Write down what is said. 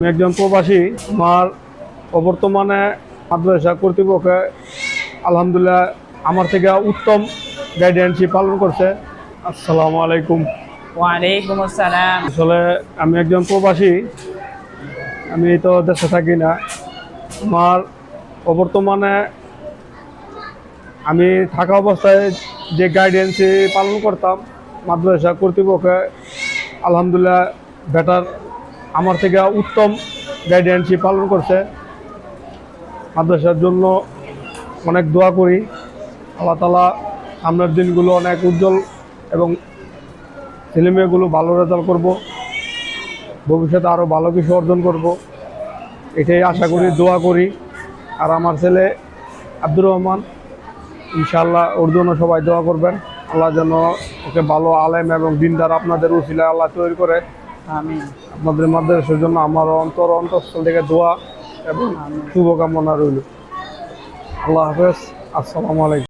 আমি একজন প্রবাসী। আমার অবর্তমানে মাদ্রাসা কর্তৃপক্ষ আলহামদুলিল্লাহ আমার থেকে উত্তম গাইডেন্সই পালন করছে। আসসালামু আলাইকুম। ওয়ালাইকুম আসসালাম। আসলে আমি একজন প্রবাসী, আমি তো দেশে থাকি না। আমার অবর্তমানে আমি থাকা অবস্থায় যে গাইডেন্সই পালন করতাম মাদ্রাসা কর্তৃপক্ষ আলহামদুলিল্লাহ বেটার আমার থেকে উত্তম গাইডেন্সই পালন করছে। মাদ্রাসার জন্য অনেক দোয়া করি, আল্লাহ তাআলা সামনের দিনগুলো অনেক উজ্জ্বল এবং ছেলেমেয়েগুলো ভালো রেজাল্ট করব, ভবিষ্যতে আরও ভালো কিছু অর্জন করব, এটাই আশা করি, দোয়া করি। আর আমার ছেলে আব্দুর রহমান, ইনশাআল্লাহ ওর জন্য সবাই দোয়া করবেন। আল্লাহ যেন ওকে ভালো আলেম এবং দিনদার আপনাদের উসিলায় আল্লাহ তৈরি করে। আমিন। আপনাদের মাদ্রাসার জন্য আমার অন্তঃস্থল থেকে দোয়া এবং শুভকামনা রইল। আল্লাহ হাফেজ। আসসালামু আলাইকুম।